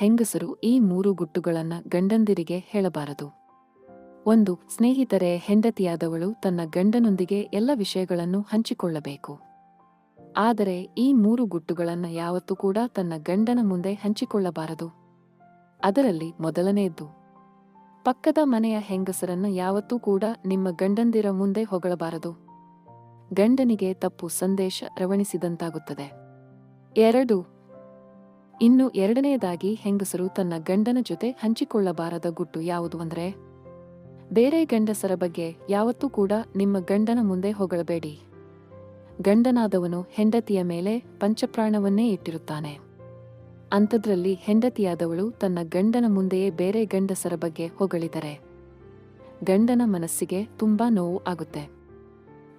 ಹೆಂಗಸರು ಈ 3 ಗುಟ್ಟುಗಳನ್ನ ಗಂಡಂದಿರಿಗೆ ಹೇಳಬಾರದು. 1. ಸ್ನೇಹಿತರೆ, ಹೆಂಡತಿಯಾದವಳು ತನ್ನ ಗಂಡನೊಂದಿಗೆ ಎಲ್ಲ ವಿಷಯಗಳನ್ನು ಹಂಚಿಕೊಳ್ಳಬೇಕು. ಆದರೆ ಈ 3 ಗುಟ್ಟುಗಳನ್ನ ಯಾವತ್ತೂ ಕೂಡ ತನ್ನ ಗಂಡನ ಮುಂದೆ ಹಂಚಿಕೊಳ್ಳಬಾರದು. ಅದರಲ್ಲಿ ಮೊದಲನೆಯದ್ದು, ಪಕ್ಕದ ಮನೆಯ ಹೆಂಗಸರನ್ನ ಯಾವತ್ತೂ ಕೂಡ ನಿಮ್ಮ ಗಂಡಂದಿರ ಮುಂದೆ ಹೊಗಳಬಾರದು. ಗಂಡನಿಗೆ ತಪ್ಪು ಸಂದೇಶ ರವಾನಿಸಿದಂತಾಗುತ್ತದೆ. 2. ಇನ್ನು ಎರಡನೆಯದಾಗಿ, ಹೆಂಗಸರು ತನ್ನ ಗಂಡನ ಜೊತೆ ಹಂಚಿಕೊಳ್ಳಬಾರದ ಗುಟ್ಟು ಯಾವುದು ಅಂದ್ರೆ, ಬೇರೆ ಗಂಡಸರ ಬಗ್ಗೆ ಯಾವತ್ತೂ ಕೂಡ ನಿಮ್ಮ ಗಂಡನ ಮುಂದೆ ಹೊಗಳಬೇಡಿ. ಗಂಡನಾದವನು ಹೆಂಡತಿಯ ಮೇಲೆ ಪಂಚಪ್ರಾಣವನ್ನೇ ಇಟ್ಟಿರುತ್ತಾನೆ. ಅಂಥದ್ರಲ್ಲಿ ಹೆಂಡತಿಯಾದವಳು ತನ್ನ ಗಂಡನ ಮುಂದೆಯೇ ಬೇರೆ ಗಂಡಸರ ಬಗ್ಗೆ ಹೊಗಳಿದರೆ ಗಂಡನ ಮನಸ್ಸಿಗೆ ತುಂಬಾ ನೋವು ಆಗುತ್ತೆ.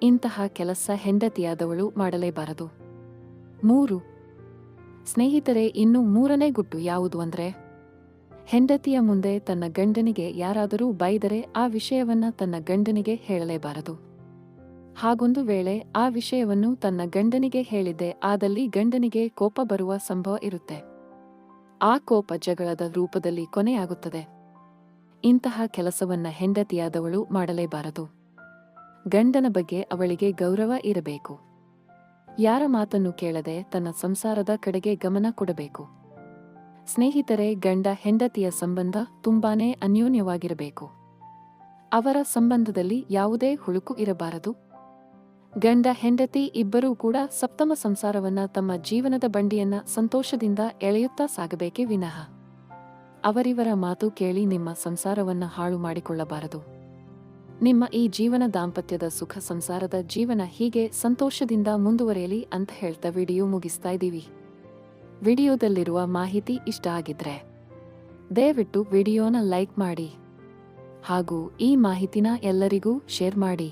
ಇಂತಹ ಕೆಲಸ ಹೆಂಡತಿಯಾದವಳು ಮಾಡಲೇಬಾರದು. 3. ಸ್ನೇಹಿತರೆ, ಇನ್ನು 3ನೇ ಗುಟ್ಟು ಯಾವುದು ಅಂದ್ರೆ, ಹೆಂಡತಿಯ ಮುಂದೆ ತನ್ನ ಗಂಡನಿಗೆ ಯಾರಾದರೂ ಬೈದರೆ ಆ ವಿಷಯವನ್ನ ತನ್ನ ಗಂಡನಿಗೆ ಹೇಳಲೇಬಾರದು. ಹಾಗೊಂದು ವೇಳೆ ಆ ವಿಷಯವನ್ನು ತನ್ನ ಗಂಡನಿಗೆ ಹೇಳಿದ್ದೆ ಆದಲ್ಲಿ ಗಂಡನಿಗೆ ಕೋಪ ಬರುವ ಸಂಭವ ಇರುತ್ತೆ. ಆ ಕೋಪ ಜಗಳದ ರೂಪದಲ್ಲಿ ಕೊನೆಯಾಗುತ್ತದೆ. ಇಂತಹ ಕೆಲಸವನ್ನ ಹೆಂಡತಿಯಾದವಳು ಮಾಡಲೇಬಾರದು. ಗಂಡನ ಬಗ್ಗೆ ಅವಳಿಗೆ ಗೌರವ ಇರಬೇಕು. ಯಾರ ಮಾತನ್ನು ಕೇಳದೆ ತನ್ನ ಸಂಸಾರದ ಕಡೆಗೆ ಗಮನ ಕೊಡಬೇಕು. ಸ್ನೇಹಿತರೆ, ಗಂಡ ಹೆಂಡತಿಯ ಸಂಬಂಧ ತುಂಬಾನೇ ಅನ್ಯೋನ್ಯವಾಗಿರಬೇಕು. ಅವರ ಸಂಬಂಧದಲ್ಲಿ ಯಾವುದೇ ಹುಳುಕು ಇರಬಾರದು. ಗಂಡ ಹೆಂಡತಿ ಇಬ್ಬರೂ ಕೂಡ ಸಪ್ತಮ ಸಂಸಾರವನ್ನ, ತಮ್ಮ ಜೀವನದ ಬಂಡಿಯನ್ನ ಸಂತೋಷದಿಂದ ಎಳೆಯುತ್ತಾ ಸಾಗಬೇಕೇ ವಿನಃ ಅವರಿವರ ಮಾತು ಕೇಳಿ ನಿಮ್ಮ ಸಂಸಾರವನ್ನ ಹಾಳು ಮಾಡಿಕೊಳ್ಳಬಾರದು. ನಿಮ್ಮ ಈ ಜೀವನ, ದಾಂಪತ್ಯದ ಸುಖ ಸಂಸಾರದ ಜೀವನ ಹೀಗೆ ಸಂತೋಷದಿಂದ ಮುಂದುವರಿಯಲಿ ಅಂತ ಹೇಳ್ತಾ ವಿಡಿಯೋ ಮುಗಿಸ್ತಾ ಇದ್ದೀವಿ. ವಿಡಿಯೋದಲ್ಲಿರುವ ಮಾಹಿತಿ ಇಷ್ಟ ಆಗಿದ್ರೆ ದಯವಿಟ್ಟು ವಿಡಿಯೋನ ಲೈಕ್ ಮಾಡಿ ಹಾಗೂ ಈ ಮಾಹಿತಿನ ಎಲ್ಲರಿಗೂ ಶೇರ್ ಮಾಡಿ.